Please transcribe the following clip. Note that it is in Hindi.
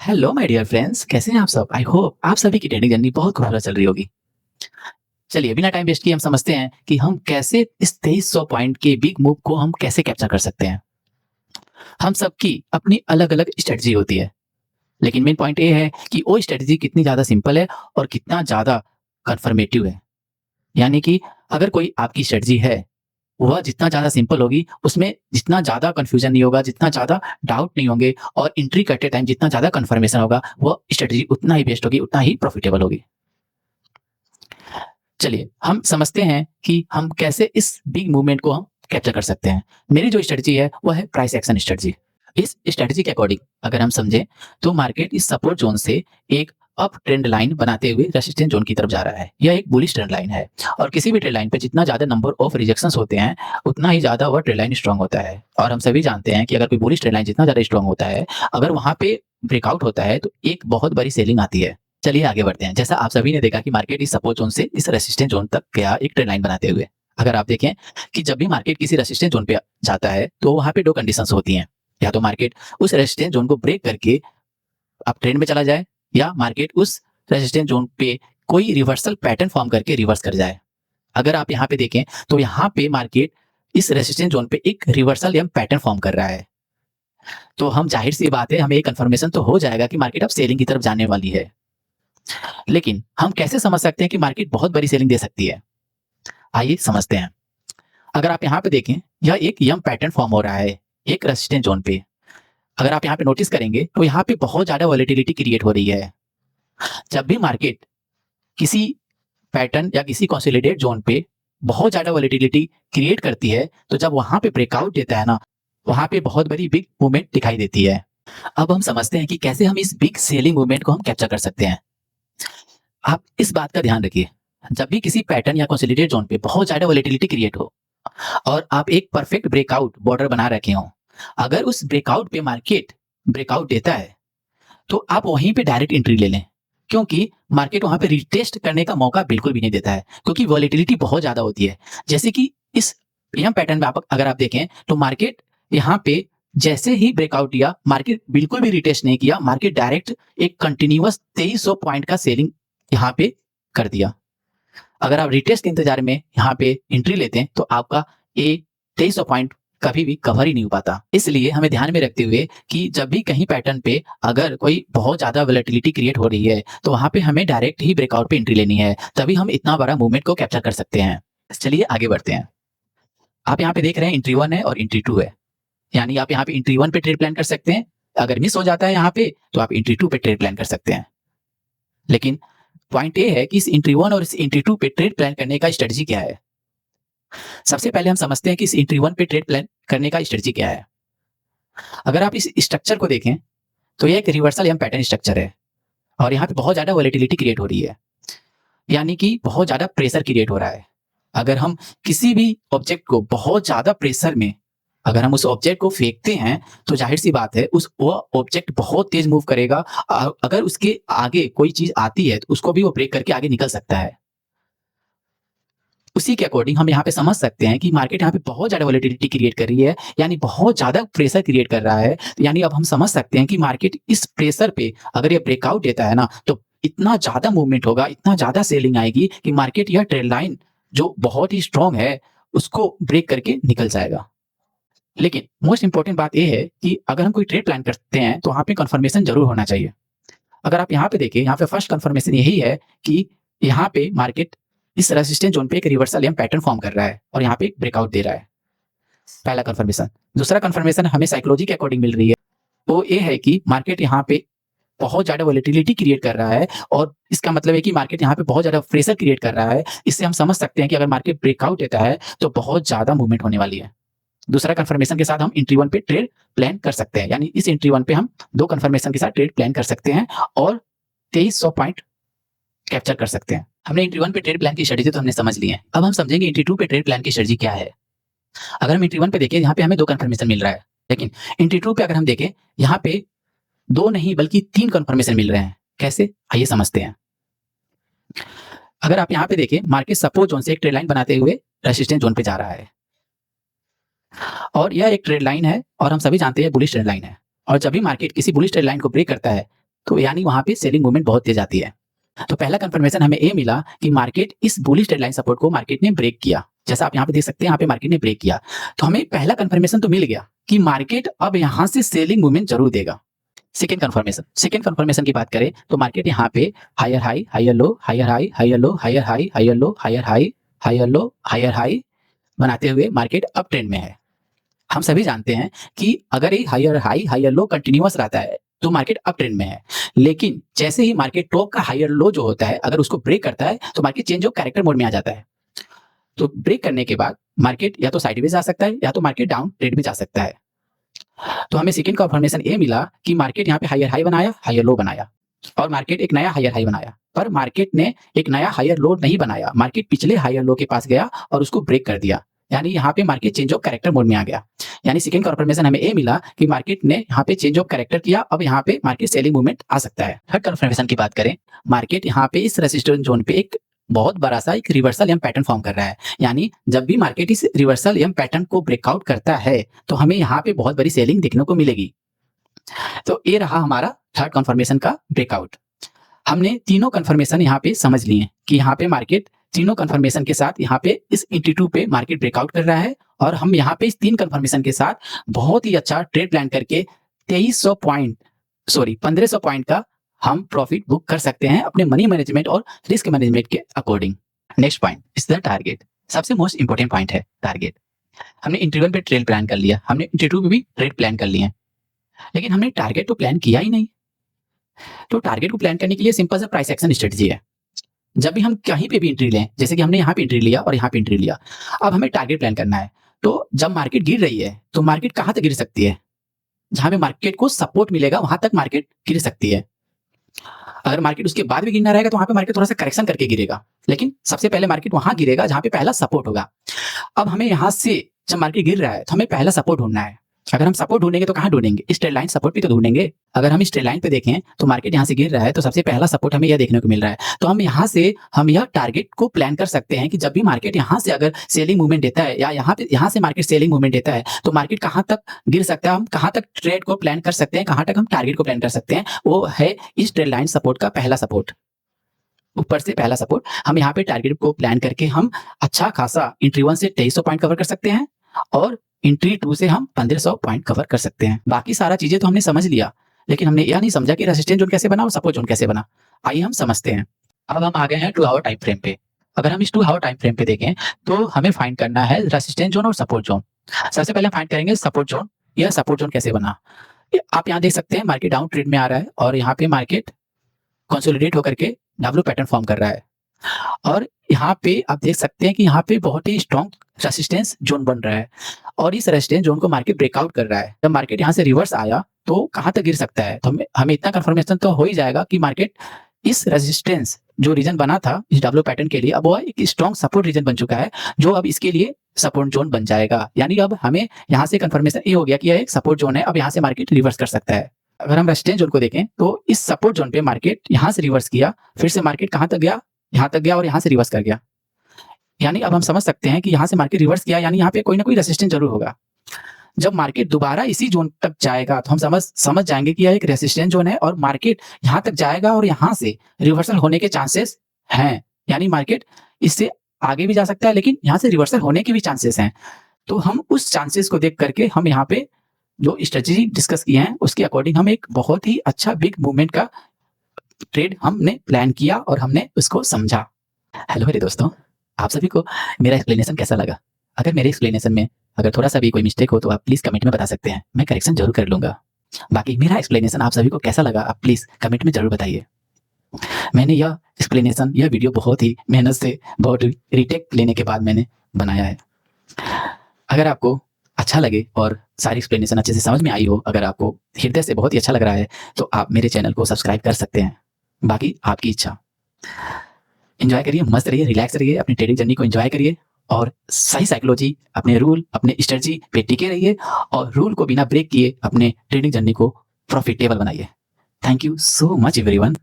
हेलो माय डियर फ्रेंड्स, कैसे हैं आप सब? आई होप आप सभी की ट्रेडिंग जर्नी बहुत खूबसूरत चल रही होगी। चलिए बिना टाइम वेस्ट किए हम समझते हैं कि हम कैसे इस 2300 पॉइंट के बिग मूव को हम कैसे कैप्चर कर सकते हैं। हम सबकी अपनी अलग-अलग स्ट्रेटजी होती है, लेकिन मेन पॉइंट ये है कि वो स्ट्रेटजी कितनी ज़्यादा सिंपल है और कितना ज़्यादा कन्फर्मेटिव है। यानी कि अगर कोई आपकी स्ट्रेटजी है, वह जितना ज़्यादा सिंपल होगी, उसमें जितना ज़्यादा कन्फ्यूजन नहीं होगा, जितना ज़्यादा डाउट नहीं होंगे और एंट्री करते टाइम जितना ज़्यादा कन्फर्मेशन होगा, वह स्ट्रेटजी उतना ही बेस्ट होगी, उतना ही प्रॉफिटेबल होगी। चलिए, हम समझते हैं कि हम कैसे इस बिग मूवमेंट को हम कैप्चर कर सकते हैं। मेरी जो स्ट्रेटजी है, वो है प्राइस एक्शन स्ट्रेटजी। इस स्ट्रेटजी के अकॉर्डिंग अगर हम समझें, तो मार्केट इस सपोर्ट ज़ोन से एक अप ट्रेंड लाइन बनाते हुए रेजिस्टेंस ज़ोन की तरफ जा रहा है। यह एक बुलिश ट्रेंड लाइन है और किसी भी ट्रेंड लाइन पे जितना ज़्यादा नंबर ऑफ रिजेक्शंस होते हैं, उतना ही ज़्यादा वह ट्रेंड लाइन स्ट्रॉन्ग होता है। और हम सभी जानते हैं कि अगर कोई बुलिश ट्रेंड लाइन जितना ज़्यादा स्ट्रॉन्ग होता है, अगर वहाँ पे ब्रेकआउट होता है, तो एक बहुत बड़ी सेलिंग आती है। चलिए आगे बढ़ते हैं। जैसा आप सभी ने देखा कि मार्केट इस सपोर्ट ज़ोन से इस रेजिस्टेंस ज़ोन तक गया एक ट्रेंड लाइन बनाते हुए। अगर आप देखें कि जब भी मार्केट किसी रेजिस्टेंस ज़ोन पे जाता है, तो वहाँ पे 2 कंडीशंस होती हैं। या तो मार्केट उस रेजिस्टेंस ज़ोन को ब्रेक करके अप ट्रेंड में चला जाए या मार्केट उस रेजिस्टेंस ज़ोन पे कोई रिवर्सल पैटर्न फॉर्म करके रिवर्स कर जाए। अगर आप यहाँ पे देखें, तो यहाँ पे मार्केट इस रेजिस्टेंस ज़ोन पे एक रिवर्सल या पैटर्न फॉर्म कर रहा है। तो हम ज़ाहिर-सी बात है, हमें ये कन्फर्मेशन तो हो जाएगा कि मार्केट अब सेलिंग की तरफ जाने वाली है। लेकिन हम कैसे समझ सकते हैं कि मार्केट बहुत बड़ी सेलिंग दे सकती है? आइए समझते हैं। अगर आप यहाँ पे देखें, यह एक यम पैटर्न फॉर्म हो रहा है, एक रेजिस्टेंस ज़ोन पे। अगर आप यहाँ पे नोटिस करेंगे, तो यहाँ पे बहुत ज़्यादा वॉलेटिलिटी क्रिएट हो रही है। जब भी मार्केट किसी पैटर्न या किसी कंसोलिडेट ज़ोन पे बहुत ज़्यादा वॉलेटिलिटी क्रिएट करती है, तो जब वहाँ पे ब्रेकआउट देता है ना, वहाँ पे बहुत बड़ी बिग मूवमेंट दिखाई देती है। अब हम समझते हैं कि कैसे हम इस बिग सेलिंग मूवमेंट को हम कैप्चर कर सकते हैं। आप इस बात का ध्यान रखिए, जब भी किसी पैटर्न या कंसोलिडेट ज़ोन पे बहुत ज़्यादा वॉलेटिलिटी क्रिएट हो और आप एक परफेक्ट ब्रेकआउट बॉर्डर बना रखे हों, अगर उस ब्रेकआउट पे मार्केट ब्रेकआउट देता है, तो आप वहीं पे डायरेक्ट एंट्री ले लें। क्योंकि मार्केट वहाँ पे रिटेस्ट करने का मौका बिल्कुल भी नहीं देता है, क्योंकि वॉलेटिलिटी बहुत ज़्यादा होती है। जैसे कि इस यम पैटर्न में आप अगर आप देखें, तो मार्केट यहाँ पे जैसे ही ब्रेकआउट दिया, मार्केट बिल्कुल भी रिटेस्ट नहीं किया, मार्केट डायरेक्ट एक कंटिन्यूअस 2300 पॉइंट का सेलिंग यहाँ पे कर दिया। अगर आप रिटेस्ट के इंतजार में यहाँ पे एंट्री लेते हैं, तो आपका ये 2300 पॉइंट कभी भी कवर ही नहीं हो पाता। इसलिए हमें ध्यान में रखते हुए कि जब भी कहीं पैटर्न पे अगर कोई बहुत ज़्यादा वोलेटिलिटी क्रिएट हो रही है, तो वहाँ पे हमें डायरेक्ट ही ब्रेकआउट पे एंट्री लेनी है, तभी हम इतना बड़ा मूवमेंट को कैप्चर कर सकते हैं। चलिए आगे बढ़ते हैं। आप यहाँ पे देख रहे हैं एंट्री 1 है और एंट्री 2 है। यानी आप यहाँ पे एंट्री 1 पे ट्रेड प्लान कर सकते हैं। अगर मिस हो जाता है यहाँ पे, तो आप एंट्री 2 पे ट्रेड प्लान कर सकते हैं। लेकिन पॉइंट ये है कि इस एंट्री 1 और इस एंट्री 2 पे ट्रेड प्लान करने का स्ट्रेटजी क्या है? सबसे पहले हम समझते हैं कि इस एंट्री 1 पे ट्रेड प्लान करने का स्ट्रेटजी क्या है। अगर आप इस स्ट्रक्चर को देखें, तो ये एक रिवर्सल एम पैटर्न स्ट्रक्चर है और यहाँ पे बहुत ज़्यादा वॉलेटिलिटी क्रिएट हो रही है। यानी कि बहुत ज़्यादा प्रेशर क्रिएट हो रहा है। अगर हम किसी भी ऑब्जेक्ट को बहुत ज़्यादा प्रेशर में अगर हम उस ऑब्जेक्ट को फेंकते हैं, तो ज़ाहिर-सी बात है उस वो ऑब्जेक्ट बहुत तेज़ मूव करेगा। अगर उसके आगे कोई चीज़ आती है, तो उसको भी वो ब्रेक करके आगे निकल सकता है। उसी के अकॉर्डिंग हम यहाँ पे समझ सकते हैं कि मार्केट यहाँ पे बहुत ज़्यादा वोलेटिलिटी क्रिएट कर रही है, यानी बहुत ज़्यादा प्रेशर क्रिएट कर रहा है। यानी अब हम समझ सकते हैं कि मार्केट इस प्रेशर पे अगर ये ब्रेकआउट देता है ना, तो इतना ज़्यादा मूवमेंट होगा, इतना ज़्यादा सेलिंग आएगी कि मार्केट यह ट्रेंड लाइन जो बहुत ही स्ट्रॉन्ग है, उसको ब्रेक करके निकल जाएगा। लेकिन मोस्ट इम्पोर्टेंट बात ये है कि अगर हम कोई ट्रेड प्लान करते हैं, तो वहाँ पे कन्फर्मेशन ज़रूर होना चाहिए। अगर आप यहाँ पे देखिए, यहाँ पे फर्स्ट कन्फर्मेशन यही है कि यहाँ पे मार्केट इस रेजिस्टेंस ज़ोन पे एक रिवर्सल एम पैटर्न फॉर्म कर रहा है और यहाँ पे एक ब्रेकआउट दे रहा है। पहला कन्फर्मेशन। दूसरा कन्फर्मेशन हमें साइकोलॉजी के अकॉर्डिंग मिल रही है, वो ये है कि मार्केट यहाँ पे बहुत ज़्यादा वोलेटिलिटी क्रिएट कर रहा है और इसका मतलब है कि मार्केट यहाँ पे बहुत ज़्यादा प्रेशर क्रिएट कर रहा है। इससे हम समझ सकते हैं कि अगर मार्केट ब्रेकआउट देता है, तो बहुत ज़्यादा मूवमेंट होने वाली है। दूसरा कन्फर्मेशन के साथ हम एंट्री 1 पे ट्रेड प्लान कर सकते हैं। यानी इस एंट्री 1 पे हम 2 कन्फर्मेशन के साथ ट्रेड प्लान कर सकते हैं और 2300 पॉइंट कैप्चर कर सकते हैं। हमने एंट्री 1 पे ट्रेड प्लान की स्ट्रेटजी तो हमने समझ ली है। अब हम समझेंगे एंट्री 2 पे ट्रेड प्लान की स्ट्रेटजी क्या है। अगर हम एंट्री 1 पे देखें, यहाँ पे हमें 2 कन्फर्मेशन मिल रहा है। लेकिन एंट्री 2 पे अगर हम देखें, यहाँ पे 2 नहीं बल्कि 3 कन्फर्मेशन मिल रहे हैं। कैसे? आइए समझते हैं। अगर आप यहाँ पे देखें, मार्केट सपोर्ट ज़ोन से एक ट्रेड लाइन बनाते हुए रेजिस्टेंस ज़ोन पे जा रहा है। और यह एक ट्रेड लाइन है और हम सभी जानते हैं बुलिश ट्रेड लाइन है। और जब भी मार्केट किसी बुलिश ट्रेड लाइन को ब्रेक करता है, तो यानी वहाँ पे सेलिंग मूवमेंट बहुत तेज आती है। तो पहला कंफर्मेशन हमें ये मिला कि मार्केट इस बुलिश ट्रेंड लाइन सपोर्ट को मार्केट ने ब्रेक किया। जैसा आप यहाँ पे देख सकते हैं, यहाँ पे मार्केट ने ब्रेक किया। तो हमें पहला कंफर्मेशन तो मिल गया कि मार्केट अब यहाँ से सेलिंग मूवमेंट जरूर देगा। सेकेंड कंफर्मेशन की बात करें तो मार्केट यहाँ पे higher high, higher low, higher high, higher low, higher high, higher low, higher high, higher low, higher high बनाते हुए मार्केट अप ट्रेंड में है। हम सभी जानते हैं कि अगर ये higher high, higher low continuous रहता है तो मार्केट अप ट्रेंड में है। लेकिन जैसे ही मार्केट टॉप का हायर लो जो होता है अगर उसको ब्रेक करता है तो market change of character mode में आ जाता है। तो ब्रेक करने के बाद मार्केट या तो साइडवेज जा सकता है या तो मार्केट डाउन ट्रेंड में जा सकता है। तो हमें सेकंड कंफर्मेशन ये मिला कि मार्केट यहाँ पे हायर हाई बनाया, हायर लो बनाया और मार्केट एक नया हायर हाई बनाया, पर मार्केट ने एक नया हायर लो नहीं बनाया। मार्केट पिछले हायर लो के पास गया और उसको ब्रेक कर दिया, यानी यहाँ पे market change of character mode में आ गया। यानी सेकंड कंफर्मेशन हमें ये मिला कि मार्केट ने यहाँ पे चेंज ऑफ कैरेक्टर किया, अब यहाँ पे मार्केट सेलिंग मूवमेंट आ सकता है। थर्ड कंफर्मेशन की बात करें, मार्केट यहाँ पे इस रेजिस्टेंस जोन पे एक बहुत बड़ा सा एक रिवर्सल एम पैटर्न फॉर्म कर रहा है। यानी जब भी मार्केट इस रिवर्सल एम पैटर्न को ब्रेकआउट करता है तो हमें यहाँ पे बहुत बड़ी सेलिंग देखने को मिलेगी। तो ये रहा हमारा थर्ड कंफर्मेशन का ब्रेकआउट। हमने तीनों कंफर्मेशन यहाँ पे समझ लिए कि यहाँ पे मार्केट तीनों कंफर्मेशन के साथ यहाँ पे इस इंटी2 पे मार्केट ब्रेकआउट कर रहा है और हम यहाँ पे इस तीन कंफर्मेशन के साथ बहुत ही अच्छा ट्रेड प्लान करके 1500 पॉइंट का हम प्रॉफिट बुक कर सकते हैं अपने मनी मैनेजमेंट और रिस्क मैनेजमेंट के according. Next point is the target. सबसे मोस्ट इंपॉर्टेंट पॉइंट है टारगेट। हमने इंटरवल पे ट्रेड प्लान कर लिया, हमने इंटी2 पे भी ट्रेड प्लान कर लिए, लेकिन हमने टारगेट तो प्लान किया ही नहीं। तो टारगेट को प्लान करने के लिए सिंपल सा प्राइस एक्शन स्ट्रेटजी है। जब भी हम कहीं पे भी एंट्री लें, जैसे कि हमने यहाँ पे एंट्री लिया और यहाँ पे एंट्री लिया, अब हमें टारगेट प्लान करना है। तो जब मार्केट गिर रही है तो मार्केट कहाँ तक गिर सकती है, जहां पे मार्केट को सपोर्ट मिलेगा वहां तक मार्केट गिर सकती है। अगर मार्केट उसके बाद भी गिरना रहेगा तो वहां पे मार्केट थोड़ा सा करेक्शन करके गिरेगा, लेकिन सबसे पहले मार्केट वहां गिरेगा जहां पे पहला सपोर्ट होगा। अब हमें यहाँ से जब मार्केट गिर रहा है तो हमें पहला सपोर्ट ढूंढना है। अगर हम सपोर्ट ढूंढेंगे तो कहाँ ढूंढेंगे, इस ट्रेड लाइन सपोर्ट भी तो ढूंढेंगे। अगर हम इस ट्रेड लाइन पे देखें तो मार्केट यहाँ से गिर रहा है तो सबसे पहला सपोर्ट हमें यह देखने को मिल रहा है। तो हम यहाँ से हम यह टारगेट को प्लान कर सकते हैं कि जब भी मार्केट यहाँ से अगर सेलिंग मूवमेंट देता है या यहाँ से मार्केट सेलिंग मूवमेंट देता है तो मार्केट कहाँ तक गिर सकता है, हम कहाँ तक ट्रेड को प्लान कर सकते हैं, कहाँ तक हम टारगेट को प्लान कर सकते हैं। वो है इस ट्रेड लाइन सपोर्ट का पहला सपोर्ट, ऊपर से पहला सपोर्ट। हम यहाँ पे टारगेट को प्लान करके हम अच्छा खासा एंट्री 1 से 2300 पॉइंट कवर कर सकते हैं और एंट्री 2 से हम 1500 पॉइंट कवर कर सकते हैं। बाकी सारा चीजें तो हमने समझ लिया, लेकिन हमने यह नहीं समझा कि रेजिस्टेंस जोन कैसे बना और सपोर्ट जोन कैसे बना। आइए हम समझते हैं। अब हम आ गए हैं 2 आवर टाइम फ्रेम पे। अगर हम इस 2 आवर टाइम फ्रेम पे देखें तो हमें फाइंड करना है रेजिस्टेंस जोन और सपोर्ट जोन। सबसे पहले फाइंड करेंगे सपोर्ट जोन। यह सपोर्ट जोन कैसे बना, आप यहाँ देख सकते हैं मार्केट डाउन ट्रेड में आ रहा है और यहाँ पे मार्केट कंसोलिडेट होकर के डब्ल्यू पैटर्न फॉर्म कर रहा है और यहाँ पे आप देख सकते हैं कि यहाँ पे बहुत ही स्ट्रॉन्ग रेजिस्टेंस जोन बन रहा है और इस रेजिस्टेंस जोन को मार्केट ब्रेकआउट कर रहा है। जब मार्केट यहाँ से रिवर्स आया तो कहाँ तक गिर सकता है, तो हमें इतना कंफर्मेशन तो हो ही जाएगा कि मार्केट इस रेजिस्टेंस जो रीजन बना था इस डब्ल्यू पैटर्न के लिए अब वो एक स्ट्रॉन्ग सपोर्ट रीजन बन चुका है, जो अब इसके लिए सपोर्ट जोन बन जाएगा। यानी अब हमें यहाँ से कंफर्मेशन ये हो गया कि यह एक सपोर्ट जोन है, अब यहाँ से मार्केट रिवर्स कर सकता है। अगर हम रेजिस्टेंस जोन को देखें तो इस सपोर्ट जोन पे मार्केट यहाँ से रिवर्स किया, फिर से मार्केट कहाँ तक गया, यहाँ तक गया और यहाँ से रिवर्स कर गया। यानी अब हम समझ सकते हैं कि यहाँ से मार्केट रिवर्स किया, यानी यहाँ पे कोई ना कोई रेजिस्टेंस जरूर होगा। जब मार्केट दोबारा इसी जोन तक जाएगा तो हम समझ जाएंगे कि यह एक रेजिस्टेंस जोन है और मार्केट यहाँ तक जाएगा और यहाँ से रिवर्सल होने के चांसेस हैं। यानी मार्केट इससे आगे भी जा सकता है, लेकिन यहाँ से रिवर्सल होने के भी चांसेस हैं। तो हम उस चांसेस को देख करके हम यहाँ पे जो स्ट्रेटजी डिस्कस किए हैं उसके अकॉर्डिंग हम एक बहुत ही अच्छा बिग मूवमेंट का ट्रेड हमने प्लान किया और हमने उसको समझा। हेलो मेरे दोस्तों, आप सभी को मेरा एक्सप्लेनेशन कैसा लगा? अगर मेरे एक्सप्लेनेशन में अगर थोड़ा सा भी कोई मिस्टेक हो तो आप प्लीज कमेंट में बता सकते हैं, मैं करेक्शन जरूर कर लूंगा। बाकी मेरा एक्सप्लेनेशन आप सभी को कैसा लगा आप प्लीज कमेंट में जरूर बताइए। मैंने यह एक्सप्लेनेशन यह वीडियो बहुत ही मेहनत से बहुत रिटेक लेने के बाद मैंने बनाया है। अगर आपको अच्छा लगे और सारी एक्सप्लेनेशन अच्छे से समझ में आई हो, अगर आपको हृदय से बहुत ही अच्छा लग रहा है तो आप मेरे चैनल को सब्सक्राइब कर सकते हैं। बाकी आपकी इच्छा। एंजॉय करिए, मस्त रहिए, रिलैक्स रहिए, अपनी ट्रेडिंग जर्नी को एंजॉय करिए और सही साइकोलॉजी, अपने रूल, अपने स्ट्रेटजी पे टिके रहिए और रूल को बिना ब्रेक किए अपने ट्रेडिंग जर्नी को प्रॉफिटेबल बनाइए। Thank you so much everyone.